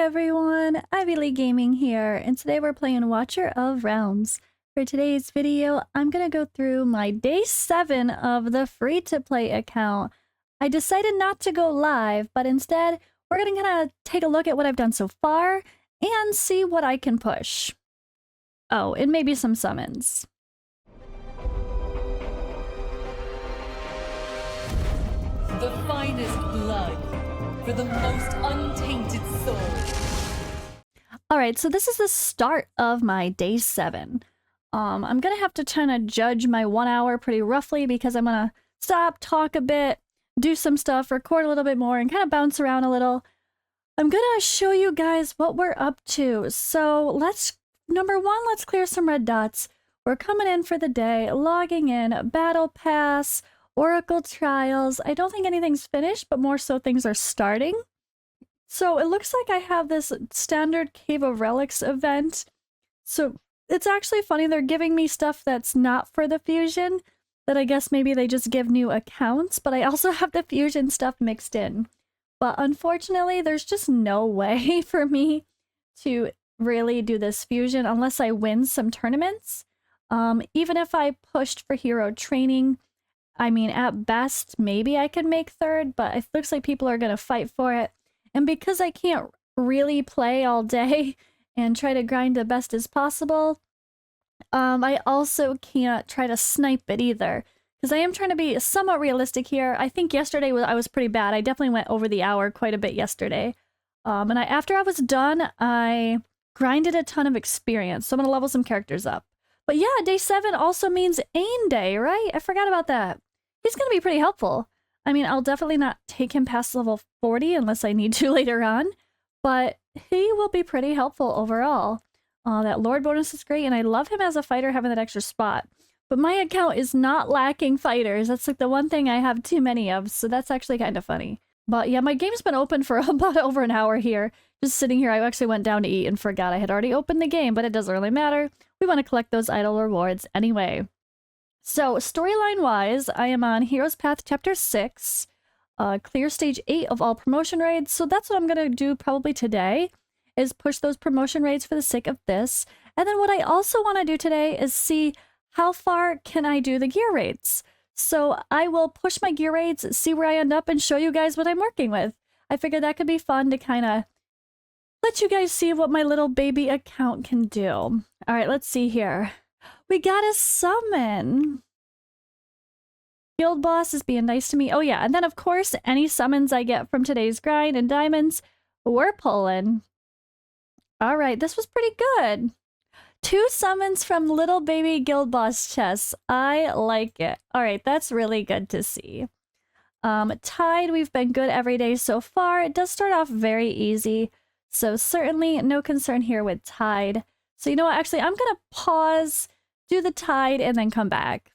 everyone, Ivy League Gaming here, and today we're playing Watcher of Realms. For today's video, I'm gonna go through my day 7 of the free-to-play account. I decided not to go live, but instead, we're gonna kind of take a look at what I've done so far and see what I can push. Oh, and maybe some summons. The finest blood for the most untainted soul. Alright, so this is the start of my day 7. I'm gonna have to kind of judge my 1 hour pretty roughly because I'm gonna stop, talk a bit, do some stuff, record a little bit more, and kind of bounce around a little. I'm gonna show you guys what we're up to. So number 1, let's clear some red dots. We're coming in for the day, logging in, battle pass, Oracle Trials. I don't think anything's finished, but more so things are starting. So it looks like I have this standard Cave of Relics event. So it's actually funny, they're giving me stuff that's not for the fusion, that I guess maybe they just give new accounts, but I also have the fusion stuff mixed in. But unfortunately, there's just no way for me to really do this fusion unless I win some tournaments. Even if I pushed for hero training, I mean, at best, maybe I can make 3rd, but it looks like people are going to fight for it. And because I can't really play all day and try to grind the best as possible, I also can't try to snipe it either. Because I am trying to be somewhat realistic here. I think yesterday I was pretty bad. I definitely went over the hour quite a bit yesterday. And after I was done, I grinded a ton of experience. So I'm going to level some characters up. But yeah, day 7 also means Ain Day, right? I forgot about that. He's going to be pretty helpful. I mean, I'll definitely not take him past level 40 unless I need to later on, but he will be pretty helpful overall. That Lord bonus is great, and I love him as a fighter having that extra spot. But my account is not lacking fighters. That's like the one thing I have too many of, so that's actually kind of funny. But yeah, my game's been open for about over an hour here. Just sitting here, I actually went down to eat and forgot I had already opened the game, but it doesn't really matter. We want to collect those idle rewards anyway. So, storyline-wise, I am on Hero's Path Chapter 6, clear Stage 8 of all promotion raids, so that's what I'm going to do probably today, is push those promotion raids for the sake of this. And then what I also want to do today is see how far can I do the gear raids. So I will push my gear raids, see where I end up, and show you guys what I'm working with. I figured that could be fun to kind of let you guys see what my little baby account can do. Alright, let's see here. We got a summon. Guild boss is being nice to me. Oh yeah, and then of course, any summons I get from today's grind and diamonds, we're pulling. Alright, this was pretty good. 2 summons from little baby guild boss chests. I like it. Alright, that's really good to see. Tide, we've been good every day so far. It does start off very easy, so certainly no concern here with Tide. So you know what, actually, I'm gonna pause, do the Tide, and then come back.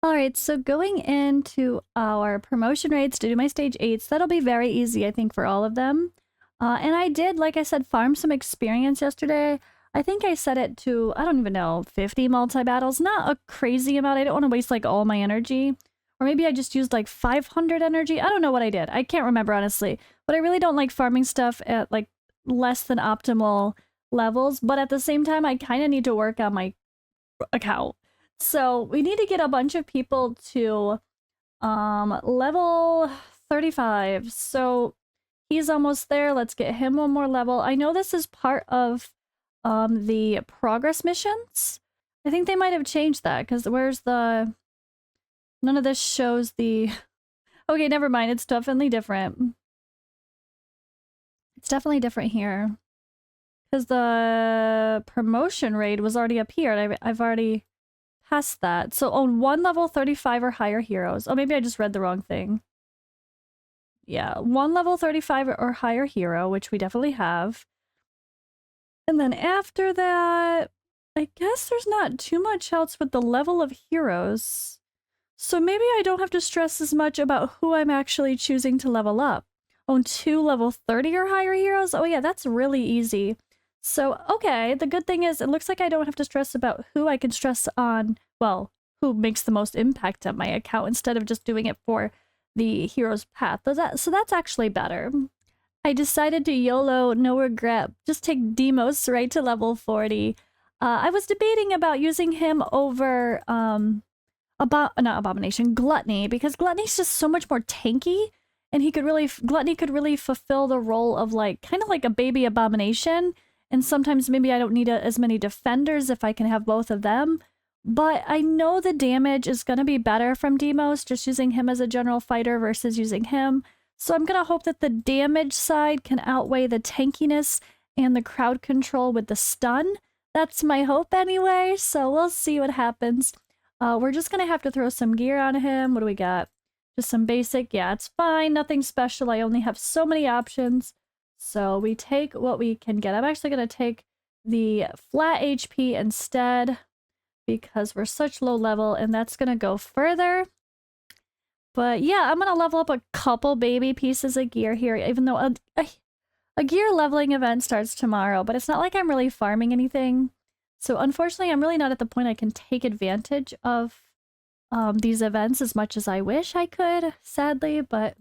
Alright, so going into our promotion raids to do my stage 8s, that'll be very easy, I think, for all of them. And I did, like I said, farm some experience yesterday. I think I set it to, I don't even know, 50 multi-battles. Not a crazy amount. I don't want to waste, like, all my energy. Or maybe I just used, like, 500 energy. I don't know what I did. I can't remember, honestly. But I really don't like farming stuff at, like, less than optimal levels. But at the same time, I kind of need to work on my account. So we need to get a bunch of people to level 35. So he's almost there. Let's get him one more level. I know this is part of the progress missions. I think they might have changed that because where's the... None of this shows the... Okay, never mind. It's definitely different. It's definitely different here. Because the promotion raid was already up here, and I've already passed that. So on 1 level 35 or higher heroes. Oh, maybe I just read the wrong thing. Yeah, 1 level 35 or higher hero, which we definitely have. And then after that, I guess there's not too much else with the level of heroes. So maybe I don't have to stress as much about who I'm actually choosing to level up. On 2 level 30 or higher heroes? Oh yeah, that's really easy. So, okay, the good thing is it looks like I don't have to stress about who I can stress on, well, who makes the most impact on my account instead of just doing it for the hero's path. So that's actually better. I decided to YOLO, no regret, just take Demos right to level 40. I was debating about using him over not Abomination, Gluttony, because Gluttony's just so much more tanky, and Gluttony could really fulfill the role of like kind of like a baby Abomination. And sometimes maybe I don't need as many defenders if I can have both of them. But I know the damage is going to be better from Demos, just using him as a general fighter versus using him. So I'm going to hope that the damage side can outweigh the tankiness and the crowd control with the stun. That's my hope anyway, so we'll see what happens. We're just going to have to throw some gear on him. What do we got? Just some basic. Yeah, it's fine. Nothing special. I only have so many options. So we take what we can get. I'm actually going to take the flat HP instead because we're such low level, and that's going to go further. But yeah, I'm going to level up a couple baby pieces of gear here, even though a gear leveling event starts tomorrow, but it's not like I'm really farming anything. So unfortunately, I'm really not at the point I can take advantage of these events as much as I wish I could, sadly, but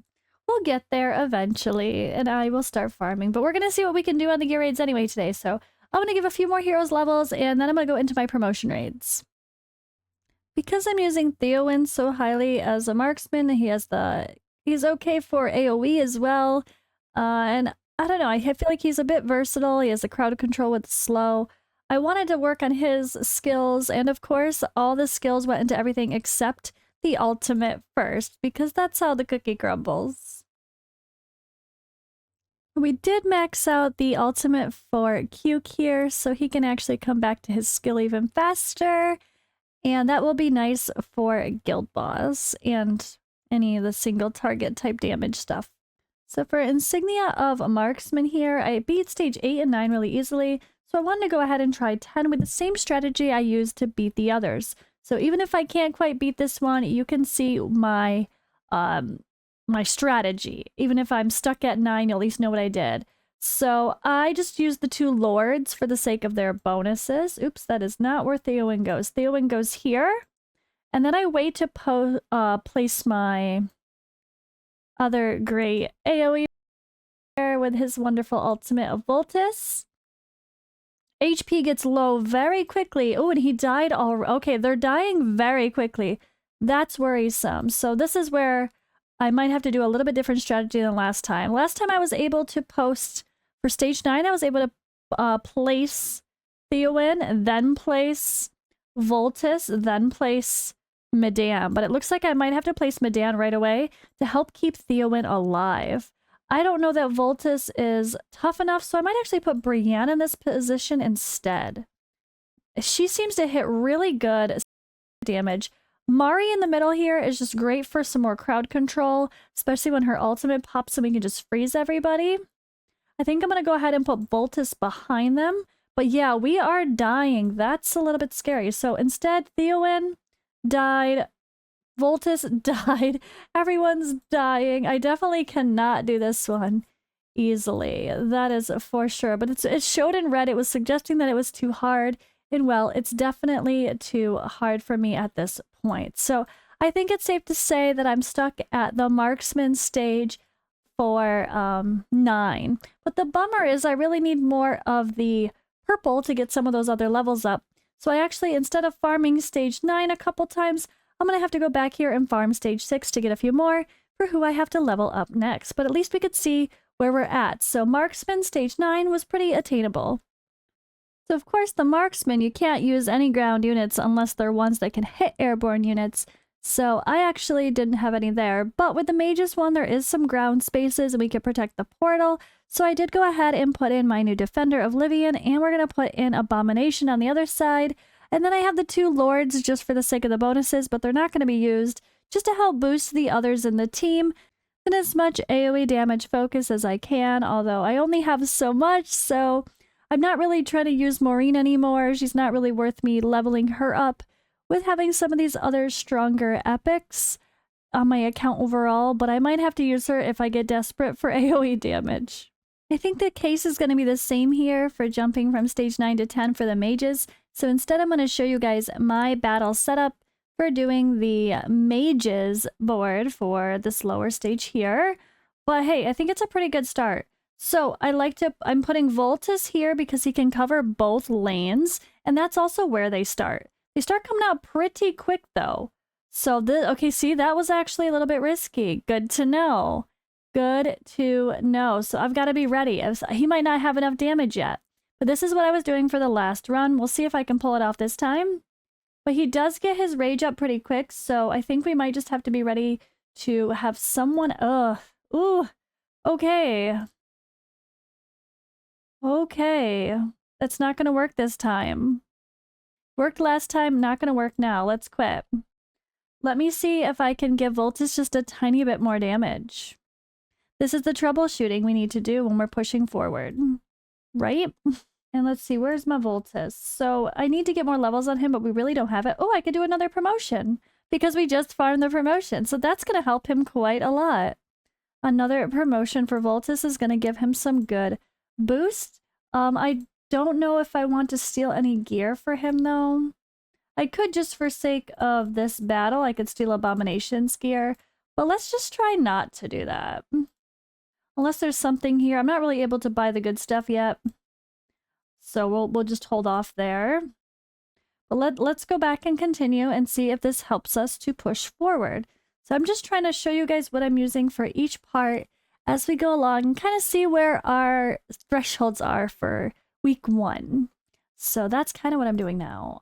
we'll get there eventually, and I will start farming. But we're going to see what we can do on the gear raids anyway today. So I'm going to give a few more heroes levels, and then I'm going to go into my promotion raids. Because I'm using Theowen so highly as a marksman, he's okay for AoE as well. And I don't know, I feel like he's a bit versatile. He has the crowd control with slow. I wanted to work on his skills, and of course, all the skills went into everything except the ultimate first, because that's how the cookie crumbles. We did max out the ultimate for Cuke here, so he can actually come back to his skill even faster, and that will be nice for Guild Boss and any of the single target type damage stuff. So for Insignia of Marksman here, I beat stage 8 and 9 really easily, so I wanted to go ahead and try 10 with the same strategy I used to beat the others. So even if I can't quite beat this one, you can see my my strategy. Even if I'm stuck at 9, you'll at least know what I did. So I just used the 2 lords for the sake of their bonuses. Oops, that is not where Theowen goes. Theowen goes here, and then I wait to place my other great AoE with his wonderful ultimate of Voltus. HP gets low very quickly. Oh, and he died already. Okay, they're dying very quickly. That's worrisome. So this is where I might have to do a little bit different strategy than last time. Last time I was able to post, for stage 9, I was able to place Theowen, then place Voltus, then place Medan. But it looks like I might have to place Medan right away to help keep Theowen alive. I don't know that Voltus is tough enough, so I might actually put Brienne in this position instead. She seems to hit really good damage. Mari in the middle here is just great for some more crowd control, especially when her ultimate pops and we can just freeze everybody. I think I'm going to go ahead and put Voltus behind them. But yeah, we are dying. That's a little bit scary. So instead, Theowen died. Voltus died. Everyone's dying. I definitely cannot do this one easily. That is for sure. But it showed in red. It was suggesting that it was too hard. And well, it's definitely too hard for me at this point. So I think it's safe to say that I'm stuck at the marksman stage for 9. But the bummer is I really need more of the purple to get some of those other levels up. So I actually, instead of farming stage 9 a couple times, I'm going to have to go back here and farm stage 6 to get a few more for who I have to level up next. But at least we could see where we're at. So Marksman stage 9 was pretty attainable. So of course the Marksman, you can't use any ground units unless they're ones that can hit airborne units. So I actually didn't have any there. But with the Mages one, there is some ground spaces and we could protect the portal. So I did go ahead and put in my new Defender of Livian, and we're going to put in Abomination on the other side. And then I have the 2 lords just for the sake of the bonuses, but they're not going to be used, just to help boost the others in the team and as much AoE damage focus as I can, although I only have so much, so I'm not really trying to use Maureen anymore. She's not really worth me leveling her up with having some of these other stronger epics on my account overall, but I might have to use her if I get desperate for AoE damage. I think the case is going to be the same here for jumping from stage 9 to 10 for the mages. So instead, I'm going to show you guys my battle setup for doing the mages board for this lower stage here. But hey, I think it's a pretty good start. So I'm putting Voltus here because he can cover both lanes, and that's also where they start. They start coming out pretty quick though. So okay, see, that was actually a little bit risky. Good to know. Good to know. So I've got to be ready. He might not have enough damage yet. But this is what I was doing for the last run. We'll see if I can pull it off this time. But he does get his rage up pretty quick, so I think we might just have to be ready to have someone... Ooh. Okay. Okay. That's not going to work this time. Worked last time, not going to work now. Let's quit. Let me see if I can give Voltus just a tiny bit more damage. This is the troubleshooting we need to do when we're pushing forward. Right? And let's see, where's my Voltus? So I need to get more levels on him, but we really don't have it. Oh, I could do another promotion because we just farmed the promotion. So that's going to help him quite a lot. Another promotion for Voltus is going to give him some good boost. I don't know if I want to steal any gear for him, though. I could just for sake of this battle, I could steal Abomination's gear. But let's just try not to do that. Unless there's something here. I'm not really able to buy the good stuff yet. So we'll just hold off there. But let's go back and continue and see if this helps us to push forward. So I'm just trying to show you guys what I'm using for each part as we go along and kind of see where our thresholds are for week 1. So that's kind of what I'm doing now.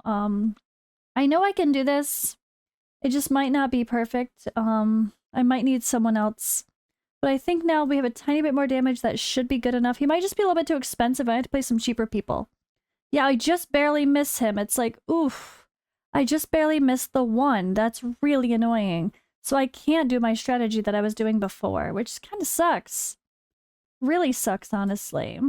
I know I can do this. It just might not be perfect. I might need someone else. But I think now we have a tiny bit more damage that should be good enough. He might just be a little bit too expensive. I have to play some cheaper people. Yeah, I just barely miss him. It's like, oof. I just barely missed the 1. That's really annoying. So I can't do my strategy that I was doing before, which kind of sucks. Really sucks, honestly.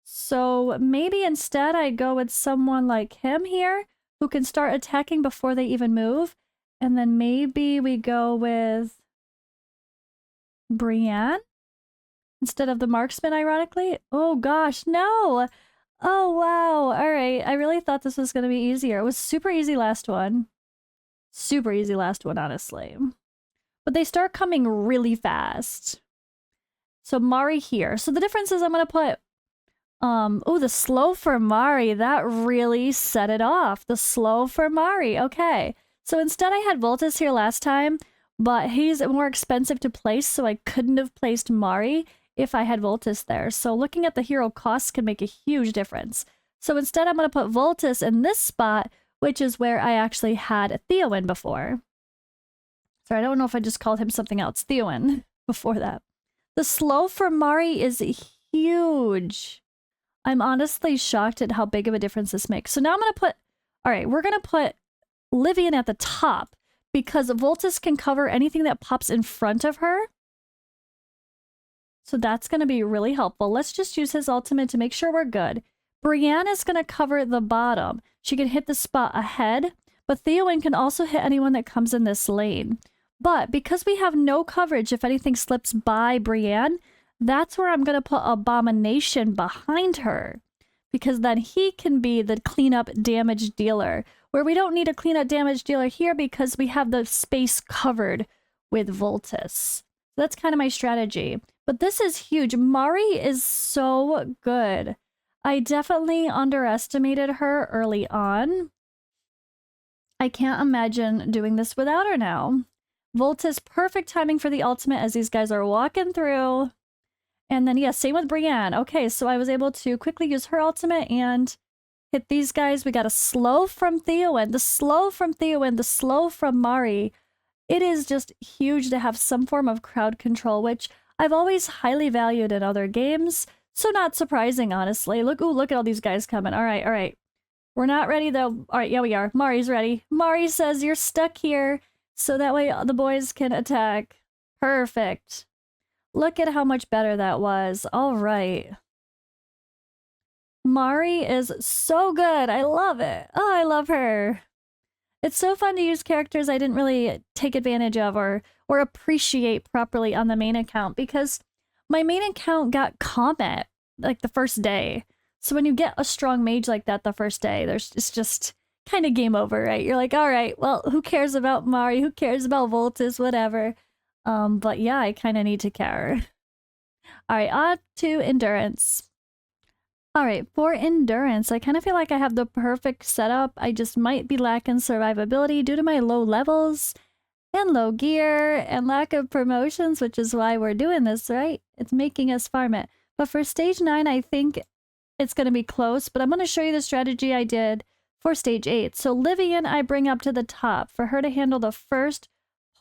So maybe instead I go with someone like him here who can start attacking before they even move. And then maybe we go with Brienne instead of the marksman, ironically. Oh gosh, no! Oh wow, alright. I really thought this was going to be easier. It was super easy last one. Super easy last one, honestly. But they start coming really fast. So Mari here. So the difference is I'm going to put... oh, the slow for Mari. That really set it off. The slow for Mari. Okay. So instead I had Voltus here last time, but he's more expensive to place, so I couldn't have placed Mari if I had Voltus there. So looking at the hero costs can make a huge difference. So instead I'm going to put Voltus in this spot, which is where I actually had Theowen before. So I don't know if I just called him something else. Theowen before that. The slow for Mari is huge. I'm honestly shocked at how big of a difference this makes. So now I'm going to put... Alright, we're going to put Livian at the top because Voltus can cover anything that pops in front of her. So that's going to be really helpful. Let's just use his ultimate to make sure we're good. Brienne is going to cover the bottom. She can hit the spot ahead, but Theowen can also hit anyone that comes in this lane. But because we have no coverage if anything slips by Brienne, that's where I'm going to put Abomination behind her. Because then he can be the cleanup damage dealer. Where we don't need a cleanup damage dealer here because we have the space covered with Voltus. That's kind of my strategy. But this is huge. Mari is so good. I definitely underestimated her early on. I can't imagine doing this without her now. Voltus, perfect timing for the ultimate as these guys are walking through. And then, yeah, same with Brienne. Okay, so I was able to quickly use her ultimate and hit these guys. We got a slow from Theowen, the slow from Theowen, the slow from Mari. It is just huge to have some form of crowd control, which I've always highly valued in other games. So not surprising, honestly. Look at all these guys coming. All right. We're not ready, though. All right, yeah, we are. Mari's ready. Mari says you're stuck here, so that way the boys can attack. Perfect. Look at how much better that was. All right. Mari is so good. I love it. Oh, I love her. It's so fun to use characters I didn't really take advantage of or appreciate properly on the main account because my main account got Comet like the first day. So when you get a strong mage like that the first day, it's just kind of game over, right? You're like, all right, well, who cares about Mari? Who cares about Voltus? Whatever. But yeah, I kind of need to care. All right, on to Endurance. All right, for Endurance, I kind of feel like I have the perfect setup. I just might be lacking survivability due to my low levels and low gear and lack of promotions, which is why we're doing this, right? It's making us farm it. But for stage 9, I think it's going to be close, but I'm going to show you the strategy I did for stage 8. So Livian, I bring up to the top for her to handle the first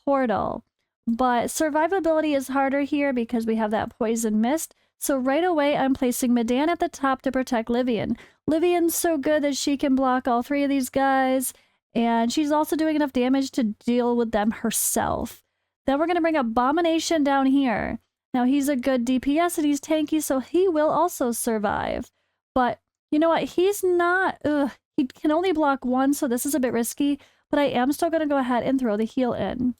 portal. But survivability is harder here because we have that poison mist. So right away, I'm placing Medan at the top to protect Livian. Livian's so good that she can block all 3 of these guys, and she's also doing enough damage to deal with them herself. Then we're going to bring Abomination down here. Now, he's a good DPS and he's tanky, so he will also survive. But you know what? He's not... he can only block 1, so this is a bit risky, but I am still going to go ahead and throw the heal in.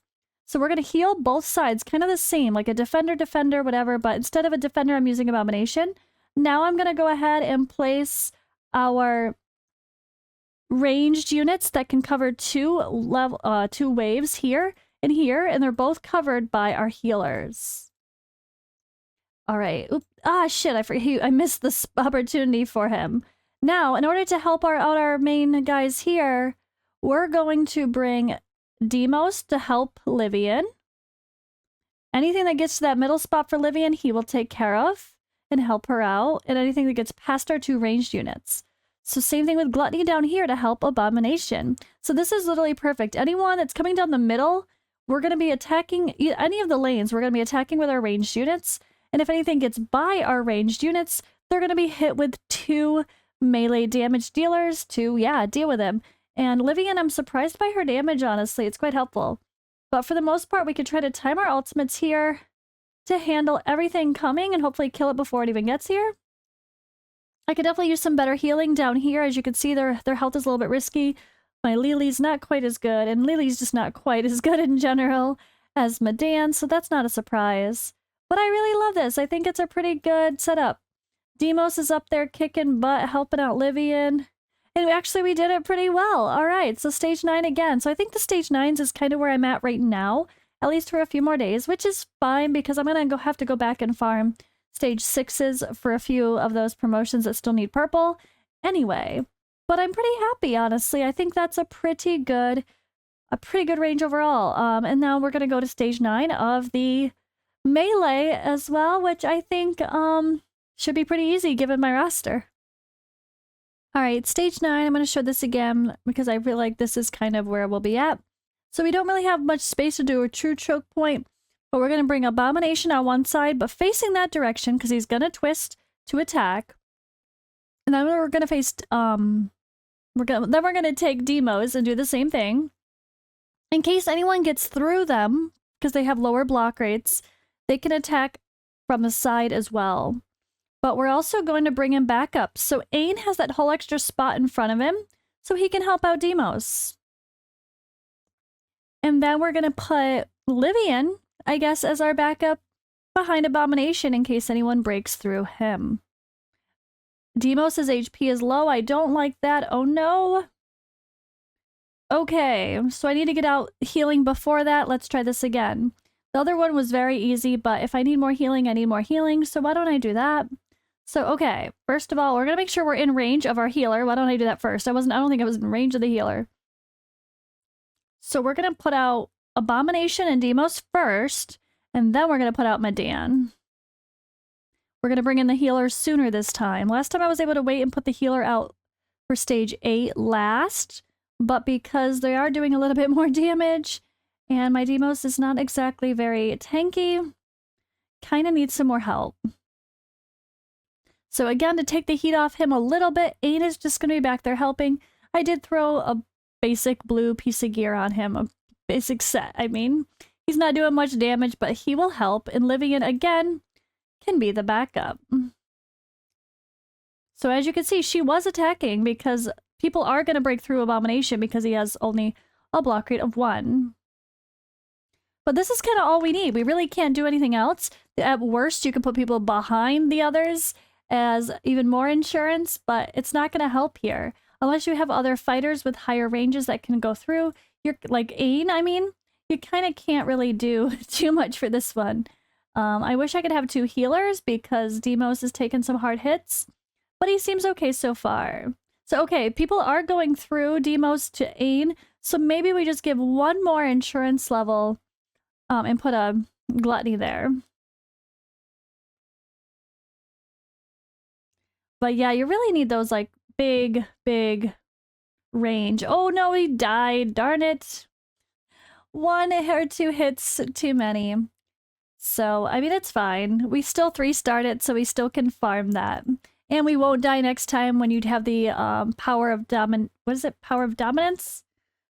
So we're going to heal both sides, kind of the same, like a defender, whatever, but instead of a defender, I'm using Abomination. Now I'm going to go ahead and place our ranged units that can cover 2 waves here, and they're both covered by our healers. All right. Oop. Ah, shit, I missed this opportunity for him. Now, in order to help out our main guys here, we're going to bring Demos to help Livian. Anything that gets to that middle spot for Livian, he will take care of and help her out. And anything that gets past our 2 ranged units. So same thing with Gluttony down here to help Abomination. So this is literally perfect. Anyone that's coming down the middle, we're going to be attacking any of the lanes. We're going to be attacking with our ranged units. And if anything gets by our ranged units, they're going to be hit with 2 melee damage dealers to, deal with them. And Livian, I'm surprised by her damage, honestly. It's quite helpful. But for the most part, we could try to time our ultimates here to handle everything coming and hopefully kill it before it even gets here. I could definitely use some better healing down here. As you can see, their health is a little bit risky. My Lily's not quite as good, and Lily's just not quite as good in general as Medan, so that's not a surprise. But I really love this. I think it's a pretty good setup. Demos is up there kicking butt, helping out Livian. And actually, we did it pretty well. All right, so stage 9 again. So I think the stage 9s is kind of where I'm at right now, at least for a few more days, which is fine because I'm going to have to go back and farm stage 6s for a few of those promotions that still need purple anyway. But I'm pretty happy, honestly. I think that's a pretty good range overall. And now we're going to go to stage 9 of the melee as well, which I think should be pretty easy given my roster. All right, stage 9, I'm going to show this again because I feel like this is kind of where we'll be at. So we don't really have much space to do a true choke point, but we're going to bring Abomination on one side, but facing that direction because he's going to twist to attack. And then we're going to face, we're going to take Demos and do the same thing. In case anyone gets through them, because they have lower block rates, they can attack from the side as well. But we're also going to bring him back up. So Ain has that whole extra spot in front of him, so he can help out Demos. And then we're going to put Livian, I guess, as our backup behind Abomination in case anyone breaks through him. Demos' HP is low. I don't like that. Oh no. Okay, so I need to get out healing before that. Let's try this again. The other one was very easy, but if I need more healing, I need more healing. So why don't I do that? So, okay, first of all, we're going to make sure we're in range of our healer. Why don't I do that first? I don't think I was in range of the healer. So we're going to put out Abomination and Demos first, and then we're going to put out Medan. We're going to bring in the healer sooner this time. Last time I was able to wait and put the healer out for stage 8 last, but because they are doing a little bit more damage, and my Demos is not exactly very tanky, kind of needs some more help. So again, to take the heat off him a little bit, Ain is just going to be back there helping. I did throw a basic blue piece of gear on him, a basic set. I mean, he's not doing much damage, but he will help. And Livian, again, can be the backup. So as you can see, she was attacking because people are going to break through Abomination because he has only a block rate of 1. But this is kind of all we need. We really can't do anything else. At worst, you can put people behind the others as even more insurance, but it's not going to help here. Unless you have other fighters with higher ranges that can go through. You're like Ain, I mean, you kind of can't really do too much for this one. I wish I could have 2 healers because Demos has taken some hard hits, but he seems okay so far. So, okay, people are going through Demos to Ain, so maybe we just give 1 more insurance level and put a Gluttony there. But yeah, you really need those, like, big range. Oh no, he died. Darn it. 1 or 2 hits too many. So, I mean, it's fine. We still 3-starred it, so we still can farm that. And we won't die next time when you'd have the power of Power of dominance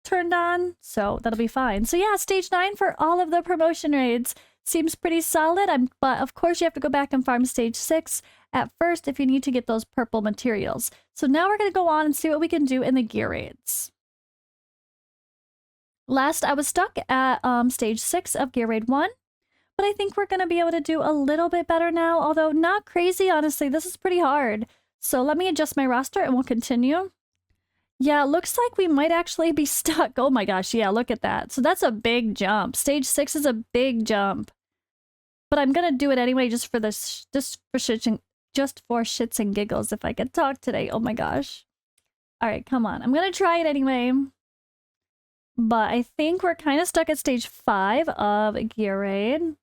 turned on. So that'll be fine. So yeah, stage 9 for all of the promotion raids seems pretty solid. But of course you have to go back and farm stage 6 at first if you need to get those purple materials. So now we're going to go on and see what we can do in the gear raids. Last, I was stuck at stage 6 of gear raid 1. But I think we're going to be able to do a little bit better now, although not crazy, honestly. This is pretty hard. So let me adjust my roster and we'll continue. Yeah, it looks like we might actually be stuck. Oh my gosh, yeah, look at that. So that's a big jump. Stage 6 is a big jump. But I'm going to do it anyway just for this, just for shits and giggles if I could talk today. Oh my gosh. All right, come on. I'm going to try it anyway. But I think we're kind of stuck at stage 5 of gear raid.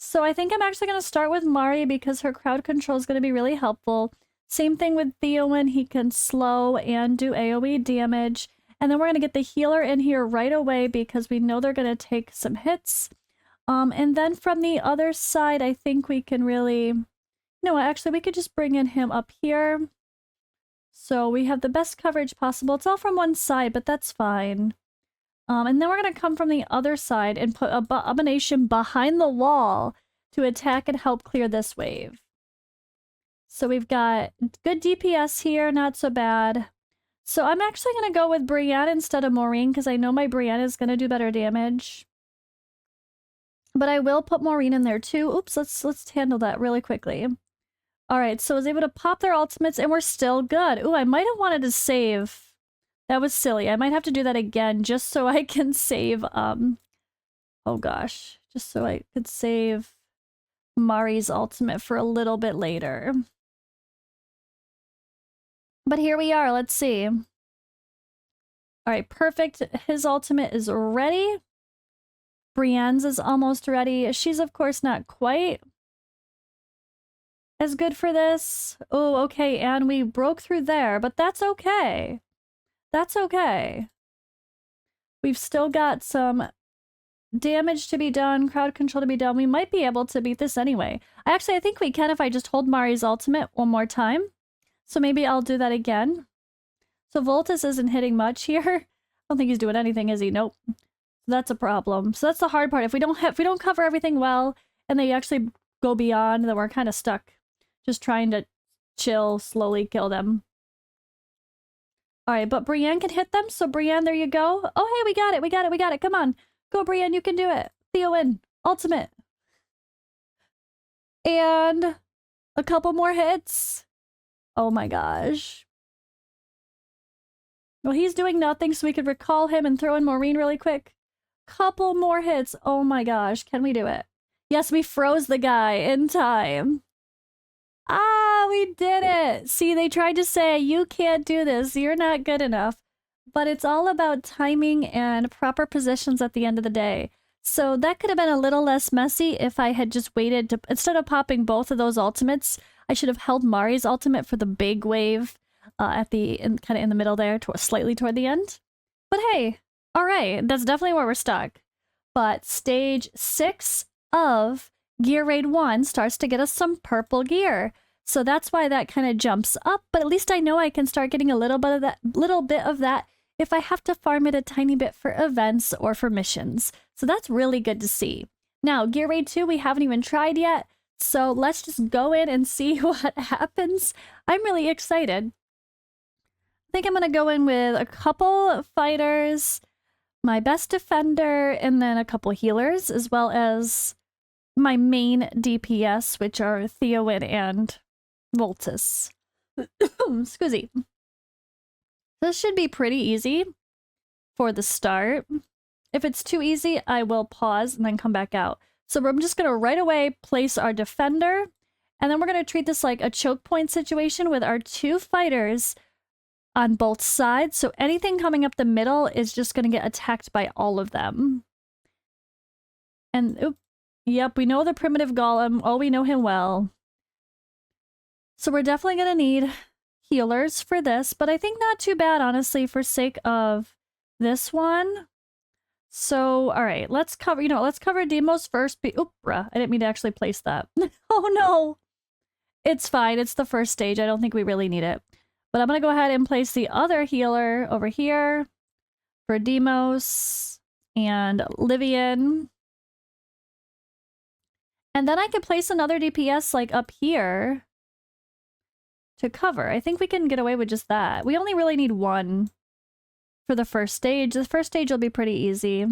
So I think I'm actually going to start with Mari because her crowd control is going to be really helpful. Same thing with Theowen. He can slow and do AoE damage. And then we're going to get the healer in here right away because we know they're going to take some hits. And then from the other side, I think we can really... No, actually, we could just bring in him up here. So we have the best coverage possible. It's all from one side, but that's fine. And then we're going to come from the other side and put Abomination behind the wall to attack and help clear this wave. So we've got good DPS here, not so bad. So I'm actually going to go with Brienne instead of Maureen because I know my Brienne is going to do better damage. But I will put Maureen in there too. Oops, let's handle that really quickly. All right, so I was able to pop their ultimates and we're still good. Ooh, I might have wanted to save... That was silly. I might have to do that again just so I can save, oh gosh. Just so I could save Mari's ultimate for a little bit later. But here we are. Let's see. All right, perfect. His ultimate is ready. Brienne's is almost ready. She's, of course, not quite as good for this. Oh, okay, and we broke through there, but that's okay. That's okay. We've still got some damage to be done, crowd control to be done. We might be able to beat this anyway. Actually, I think we can if I just hold Mari's ultimate one more time. So maybe I'll do that again. So Voltus isn't hitting much here. I don't think he's doing anything, is he? Nope. That's a problem. So that's the hard part. If we don't cover everything well and they actually go beyond, then we're kind of stuck just trying to chill, slowly kill them. All right, but Brienne can hit them. So Brienne, there you go. Oh, hey, we got it. We got it. We got it. Come on. Go, Brienne. You can do it. Theowen. Ultimate. And a couple more hits. Oh my gosh. Well, he's doing nothing, so we could recall him and throw in Maureen really quick. Couple more hits. Oh my gosh. Can we do it? Yes, we froze the guy in time. Ah, we did it. See, they tried to say, you can't do this. You're not good enough. But it's all about timing and proper positions at the end of the day. So that could have been a little less messy if I had just waited to, instead of popping both of those ultimates, I should have held Mari's ultimate for the big wave at the, kind of in the middle there, slightly toward the end. But hey, all right, that's definitely where we're stuck. But stage 6 of Gear Raid 1 starts to get us some purple gear. So that's why that kind of jumps up, but at least I know I can start getting a little bit of that if I have to farm it a tiny bit for events or for missions. So that's really good to see. Now, Gear Raid 2 we haven't even tried yet, so let's just go in and see what happens. I'm really excited. I think I'm going to go in with a couple fighters, my best defender, and then a couple healers, as well as my main DPS, which are Theowen and Voltus. Excuse me. This should be pretty easy for the start. If it's too easy, I will pause and then come back out. So I'm just gonna right away place our defender, and then we're gonna treat this like a choke point situation with our 2 fighters on both sides. So anything coming up the middle is just gonna get attacked by all of them. And oop, yep, we know the primitive golem. Oh, we know him well. So we're definitely gonna need healers for this, but I think not too bad, honestly, for sake of this one. So, all right, let's cover, let's cover Demos first. Oop, bruh, I didn't mean to actually place that. Oh no, it's fine. It's the first stage. I don't think we really need it. But I'm gonna go ahead and place the other healer over here for Demos and Livian. And then I could place another DPS like up here to cover. I think we can get away with just that. We only really need 1 for the first stage. The first stage will be pretty easy.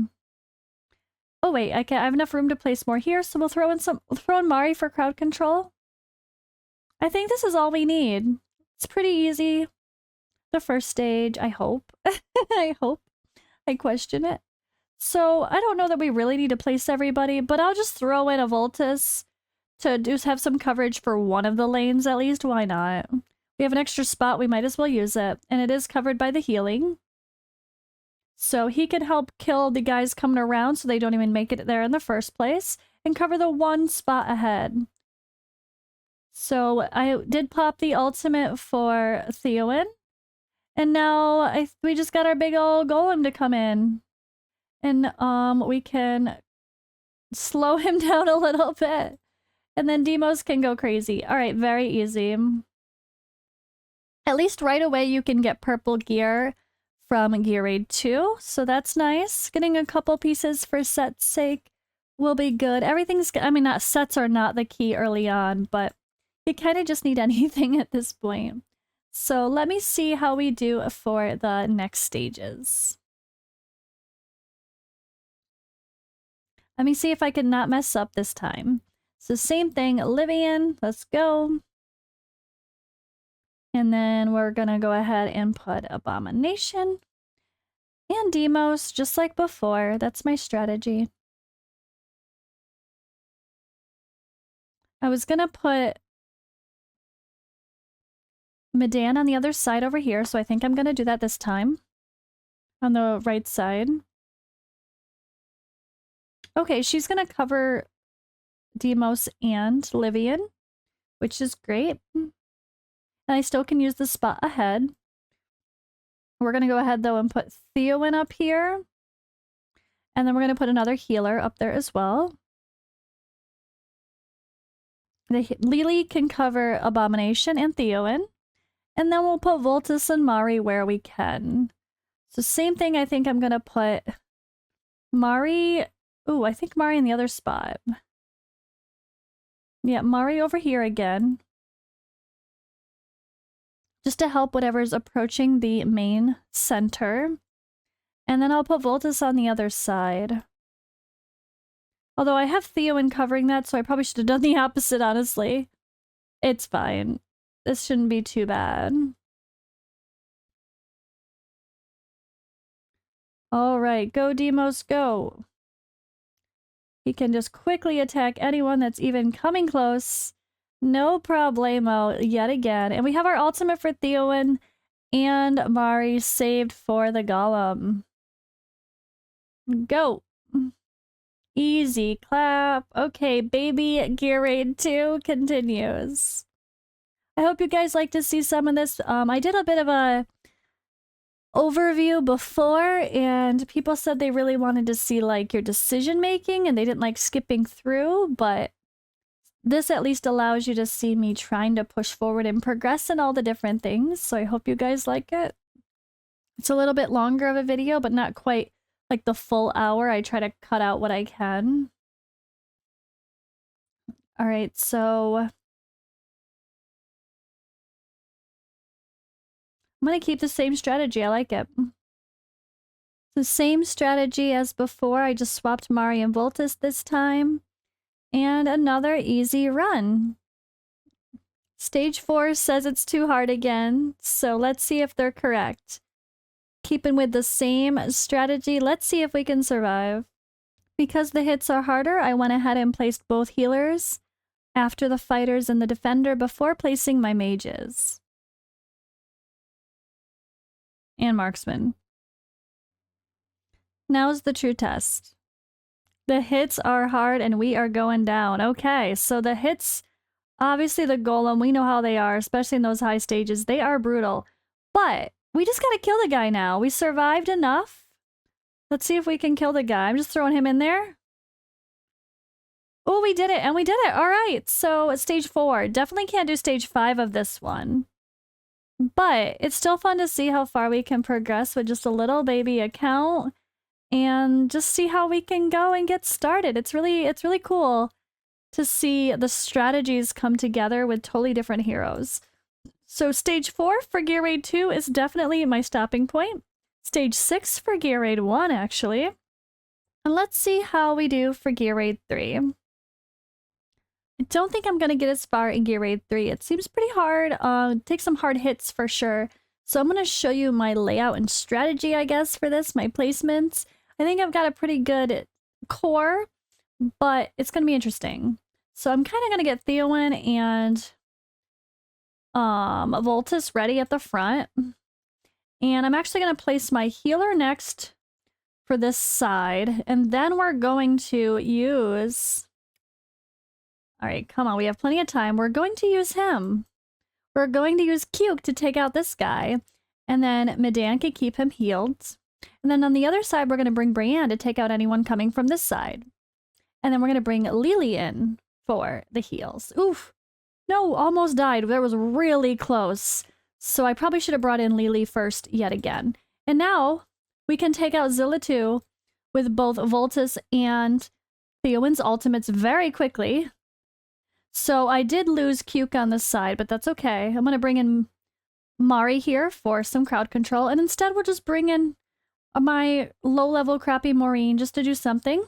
Oh wait, I have enough room to place more here, so we'll throw in Mari for crowd control. I think this is all we need. It's pretty easy. The first stage, I hope. I hope. I question it. So I don't know that we really need to place everybody, but I'll just throw in a Voltus to just have some coverage for one of the lanes at least. Why not? We have an extra spot, we might as well use it. And it is covered by the healing. So he can help kill the guys coming around so they don't even make it there in the first place, and cover the 1 spot ahead. So I did pop the ultimate for Theowen, and now we just got our big old golem to come in. And we can slow him down a little bit. And then Demos can go crazy. All right, very easy. At least right away you can get purple gear from Gear Raid 2, so that's nice. Getting a couple pieces for set's sake will be good. Everything's, I mean, not sets are not the key early on, but you kind of just need anything at this point. So let me see how we do for the next stages. Let me see if I can not mess up this time. So same thing, Livian, let's go. And then we're gonna go ahead and put Abomination and Demos, just like before. That's my strategy. I was gonna put Medan on the other side over here, so I think I'm gonna do that this time. On the right side. Okay, she's gonna cover Demos and Livian, which is great. And I still can use the spot ahead. We're going to go ahead, though, and put Theowen up here. And then we're going to put another healer up there as well. Lily can cover Abomination and Theowen. And then we'll put Voltus and Mari where we can. So same thing, I think I'm going to put Mari... Ooh, I think Mari in the other spot. Yeah, Mari over here again. Just to help whatever's approaching the main center. And then I'll put Voltus on the other side. Although I have Theowen covering that, so I probably should have done the opposite, honestly. It's fine. This shouldn't be too bad. Alright, go Demos, go. He can just quickly attack anyone that's even coming close. No problemo yet again. And we have our ultimate for Theowen and Mari saved for the golem. Go. Easy clap. Okay, baby Gear Raid 2 continues. I hope you guys like to see some of this. I did a bit of a overview before, and people said they really wanted to see like your decision making and they didn't like skipping through, but this at least allows you to see me trying to push forward and progress in all the different things, so I hope you guys like it. It's a little bit longer of a video, but not quite like the full hour. I try to cut out what I can. Alright, so I'm gonna keep the same strategy. I like it. The same strategy as before. I just swapped Mari and Voltus this time. And another easy run. Stage 4 says it's too hard again, so let's see if they're correct. Keeping with the same strategy, let's see if we can survive. Because the hits are harder, I went ahead and placed both healers after the fighters and the defender before placing my mages. And marksman. Now's the true test. The hits are hard and we are going down. Okay, so the hits, obviously the golem, we know how they are, especially in those high stages. They are brutal. But we just gotta kill the guy now. We survived enough. Let's see if we can kill the guy. I'm just throwing him in there. Oh, we did it, and we did it. All right, so it's stage 4. Definitely can't do stage 5 of this one. But it's still fun to see how far we can progress with just a little baby account and just see how we can go and get started. It's really cool to see the strategies come together with totally different heroes. So stage 4 for Gear Raid 2 is definitely my stopping point. Stage 6 for Gear Raid 1, actually. And let's see how we do for Gear Raid 3. I don't think I'm going to get as far in Gear Raid 3. It seems pretty hard. Take some hard hits for sure. So I'm going to show you my layout and strategy, I guess, for this, my placements. I think I've got a pretty good core, but it's going to be interesting. So I'm kind of going to get Theowen and Voltus ready at the front. And I'm actually going to place my healer next for this side. And then we're going to use... All right, come on. We have plenty of time. We're going to use him. We're going to use Cuke to take out this guy. And then Medan can keep him healed. And then on the other side, we're going to bring Brienne to take out anyone coming from this side. And then we're going to bring Lily in for the heals. Oof. No, almost died. That was really close. So I probably should have brought in Lily first yet again. And now we can take out Zilla 2 with both Voltus and Theowen's ultimates very quickly. So I did lose Cuke on this side, but that's okay. I'm going to bring in Mari here for some crowd control. And instead we'll just bring in my low-level crappy Maureen just to do something.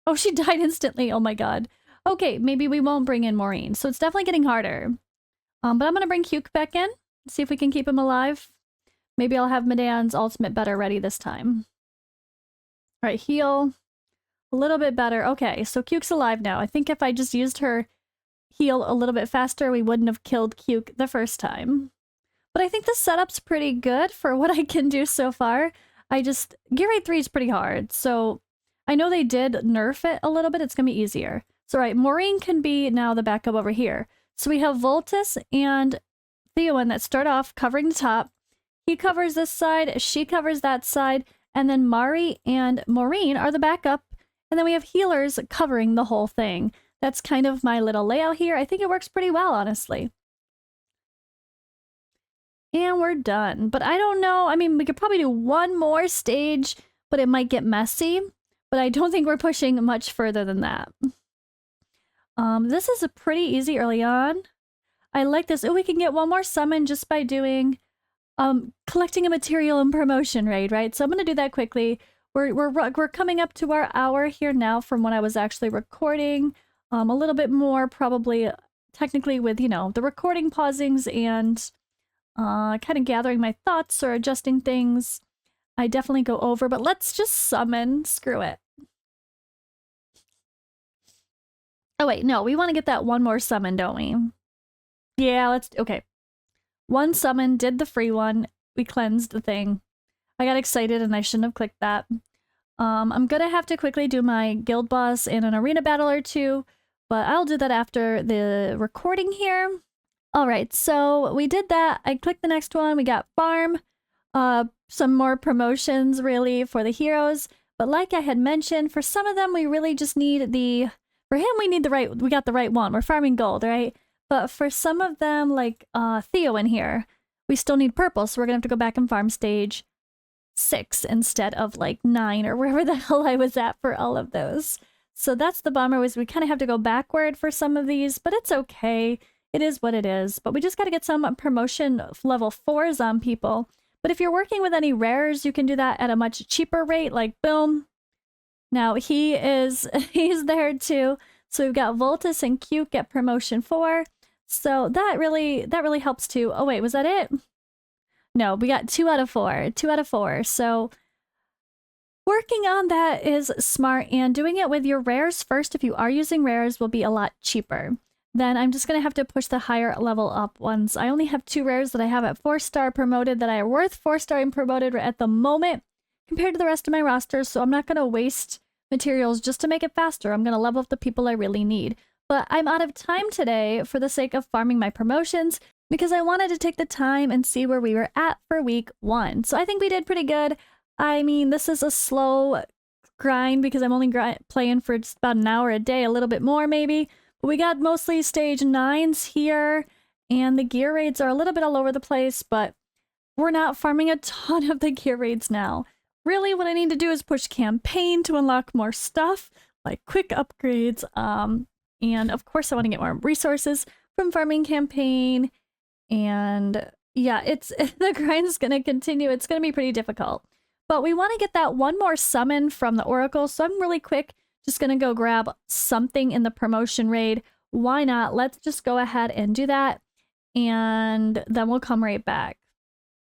Oh, she died instantly. Oh my god. Okay, maybe we won't bring in Maureen. So it's definitely getting harder. But I'm going to bring Cuke back in. See if we can keep him alive. Maybe I'll have Medan's ultimate better ready this time. All right, heal. A little bit better. Okay, so Cuke's alive now. I think if I just used her heal a little bit faster, we wouldn't have killed Cuke the first time. But I think the setup's pretty good for what I can do so far. Gear Raid 3 is pretty hard, so I know they did nerf it a little bit. It's going to be easier. So right, Maureen can be now the backup over here. So we have Voltus and Theowen that start off covering the top. He covers this side, she covers that side, and then Mari and Maureen are the backup. And then we have healers covering the whole thing. That's kind of my little layout here. I think it works pretty well, honestly. And we're done. But I don't know. I mean, we could probably do one more stage, but it might get messy. But I don't think we're pushing much further than that. This is a pretty easy early on. I like this. Oh, we can get one more summon just by doing collecting a material and promotion raid, right? So I'm going to do that quickly. We're coming up to our hour here now from when I was actually recording. A little bit more probably technically with, you know, the recording pausings and kind of gathering my thoughts or adjusting things. I definitely go over, but let's just summon. Screw it. Oh wait, no, we want to get that one more summon, don't we? Yeah, okay. One summon, did the free one. We cleansed the thing. I got excited and I shouldn't have clicked that. I'm gonna have to quickly do my guild boss in an arena battle or two, but I'll do that after the recording here. All right, so we did that. I clicked the next one. We got farm, some more promotions really for the heroes. But like I had mentioned, for some of them, we really just need for him, we got the right one. We're farming gold, right? But for some of them, like Theo in here, we still need purple. So we're gonna have to go back and farm stage 6 instead of like 9 or wherever the hell I was at for all of those. So that's the bummer, was we kind of have to go backward for some of these, but it's okay. It is what it is. But we just got to get some promotion level 4s on people. But if you're working with any rares, you can do that at a much cheaper rate, like boom. Now he's there too. So we've got Voltus and Cuke get promotion 4. So that really helps too. Oh wait, was that it? No, we got 2 out of 4. 2 out of 4. So working on that is smart, and doing it with your rares first, if you are using rares, will be a lot cheaper. Then I'm just going to have to push the higher level up ones. I only have 2 rares that I have at 4-star promoted that are worth 4-star and promoted at the moment compared to the rest of my roster, so I'm not going to waste materials just to make it faster. I'm going to level up the people I really need. But I'm out of time today for the sake of farming my promotions because I wanted to take the time and see where we were at for week 1. So I think we did pretty good. I mean, this is a slow grind because I'm only playing for just about an hour a day, a little bit more maybe. But we got mostly stage 9s here, and the gear raids are a little bit all over the place, but we're not farming a ton of the gear raids now. Really, what I need to do is push campaign to unlock more stuff, like quick upgrades. And of course, I want to get more resources from farming campaign. And yeah, the grind's going to continue. It's going to be pretty difficult. But we want to get that one more summon from the Oracle, so I'm really quick just going to go grab something in the promotion raid. Why not? Let's just go ahead and do that, and then we'll come right back.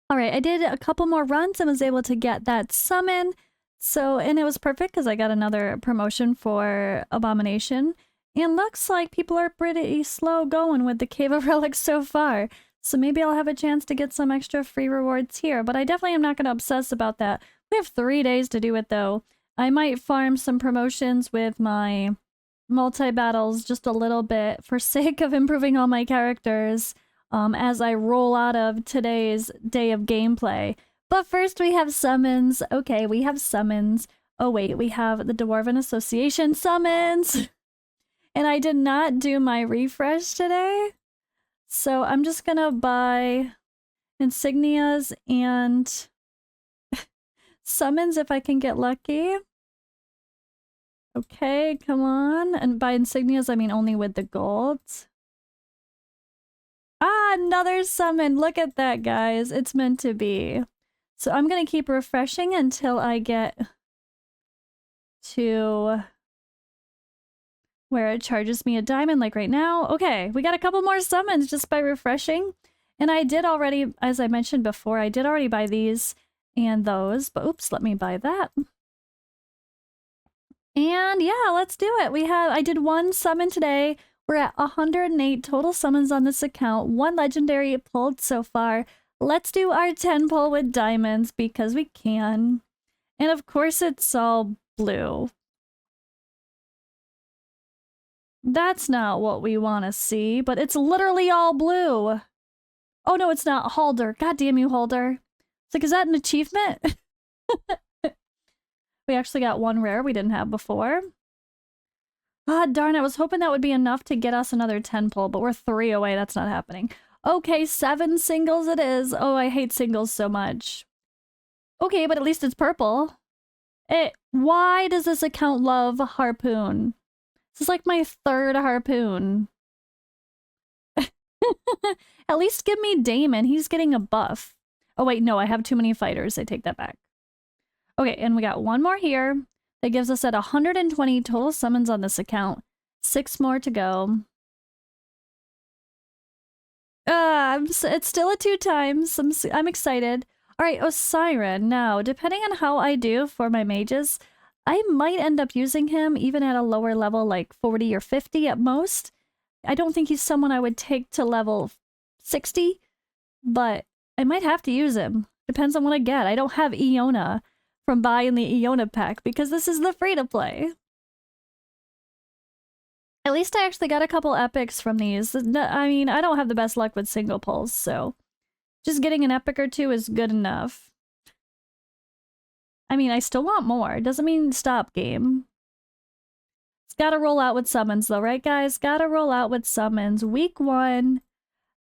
All right, I did a couple more runs and was able to get that summon. So, and it was perfect because I got another promotion for Abomination. And looks like people are pretty slow going with the Cave of Relics so far. So maybe I'll have a chance to get some extra free rewards here. But I definitely am not going to obsess about that. We have 3 days to do it though. I might farm some promotions with my multi-battles just a little bit for sake of improving all my characters. As I roll out of today's day of gameplay. But first we have summons. Okay, we have summons. Oh wait, we have the Dwarven Association summons. And I did not do my refresh today. So I'm just gonna buy insignias and summons if I can get lucky. Okay, come on. And by insignias, I mean only with the gold. Ah, another summon. Look at that, guys. It's meant to be. So I'm going to keep refreshing until I get to where it charges me a diamond, like right now. Okay, we got a couple more summons just by refreshing. And I did already, as I mentioned before, I did already buy these and those. But oops, let me buy that. And yeah, let's do it. I did 1 summon today. We're at 108 total summons on this account, 1 legendary pulled so far. Let's do our 10 pull with diamonds because we can. And of course it's all blue. That's not what we want to see, but it's literally all blue. Oh no, it's not. Halder. God damn you, Halder. It's like, is that an achievement? We actually got 1 rare we didn't have before. Ah, darn, I was hoping that would be enough to get us another 10 pull, but we're 3 away. That's not happening. Okay, 7 singles it is. Oh, I hate singles so much. Okay, but at least it's purple. Why does this account love Harpoon? This is like my 3rd Harpoon. At least give me Damon. He's getting a buff. Oh, wait, no, I have too many fighters. I take that back. Okay, and we got 1 more here. That gives us at 120 total summons on this account. 6 more to go. It's still a 2 times. I'm excited. All right, Osiren. Now, depending on how I do for my mages, I might end up using him even at a lower level, like 40 or 50 at most. I don't think he's someone I would take to level 60, but I might have to use him. Depends on what I get. I don't have Iona from buying the Iona pack because this is the free-to-play. At least I actually got a couple epics from these. I mean, I don't have the best luck with single pulls, so just getting an epic or 2 is good enough. I mean, I still want more. Doesn't mean stop, game. It's gotta roll out with summons though, right guys? Gotta roll out with summons. Week 1.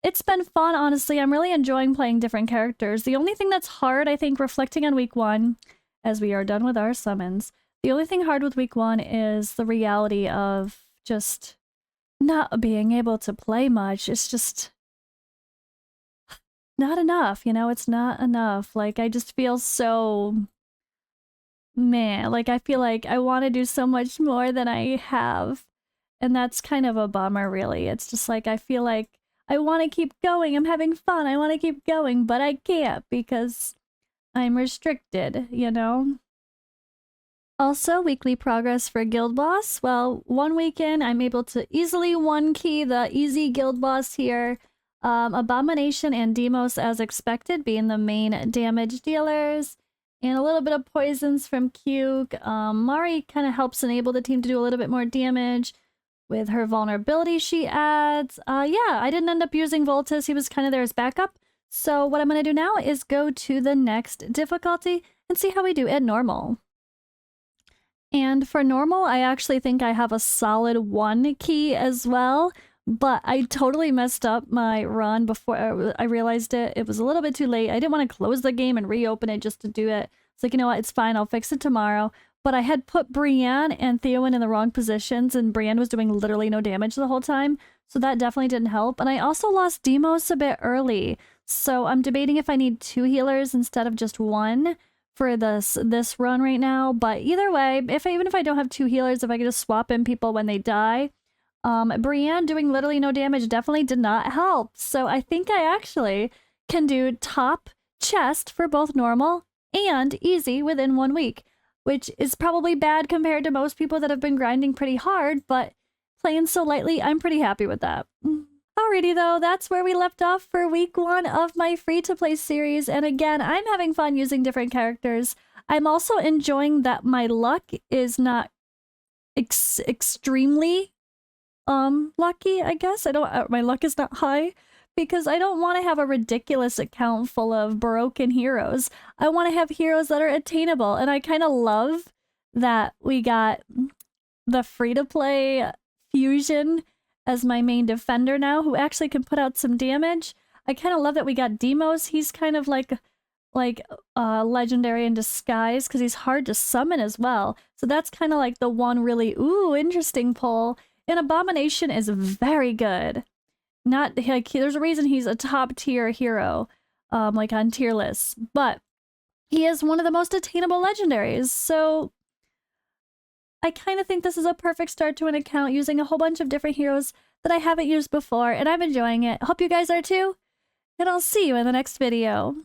It's been fun, honestly. I'm really enjoying playing different characters. The only thing that's hard, I think, reflecting on week 1, as we are done with our summons, the only thing hard with week 1 is the reality of just not being able to play much. It's just not enough, you know? It's not enough. Like, I just feel so... meh. Like, I feel like I want to do so much more than I have. And that's kind of a bummer, really. It's just like, I feel like I want to keep going. I'm having fun. I want to keep going, but I can't because I'm restricted, you know? Also, weekly progress for Guild Boss. Well, one weekend I'm able to easily one key the easy Guild Boss here. Abomination and Demos as expected, being the main damage dealers. And a little bit of poisons from Cuke. Mari kind of helps enable the team to do a little bit more damage with her vulnerability she adds. Yeah, I didn't end up using Voltus. He was kind of there as backup. So what I'm going to do now is go to the next difficulty and see how we do at normal. And for normal, I actually think I have a solid 1 key as well, but I totally messed up my run before I realized it. It was a little bit too late. I didn't want to close the game and reopen it just to do it. It's like, you know what, it's fine, I'll fix it tomorrow. But I had put Brienne and Theowen in the wrong positions, and Brienne was doing literally no damage the whole time, so that definitely didn't help. And I also lost Demos a bit early, so I'm debating if I need 2 healers instead of just 1 for this run right now. But either way, even if I don't have 2 healers, if I could just swap in people when they die, Brienne doing literally no damage definitely did not help. So I think I actually can do top chest for both normal and easy within 1 week, which is probably bad compared to most people that have been grinding pretty hard, but playing so lightly, I'm pretty happy with that. Alrighty though, that's where we left off for week 1 of my free-to-play series, and again, I'm having fun using different characters. I'm also enjoying that my luck is not extremely lucky, I guess. My luck is not high, because I don't want to have a ridiculous account full of broken heroes. I want to have heroes that are attainable, and I kind of love that we got the free-to-play fusion as my main defender now, who actually can put out some damage. I kind of love that we got Demos. He's kind of like legendary in disguise because he's hard to summon as well. So that's kind of like the one really interesting pull. And Abomination is very good. Not like there's a reason he's a top tier hero, like on tier lists, but he is one of the most attainable legendaries. So I kind of think this is a perfect start to an account using a whole bunch of different heroes that I haven't used before, and I'm enjoying it. Hope you guys are too, and I'll see you in the next video.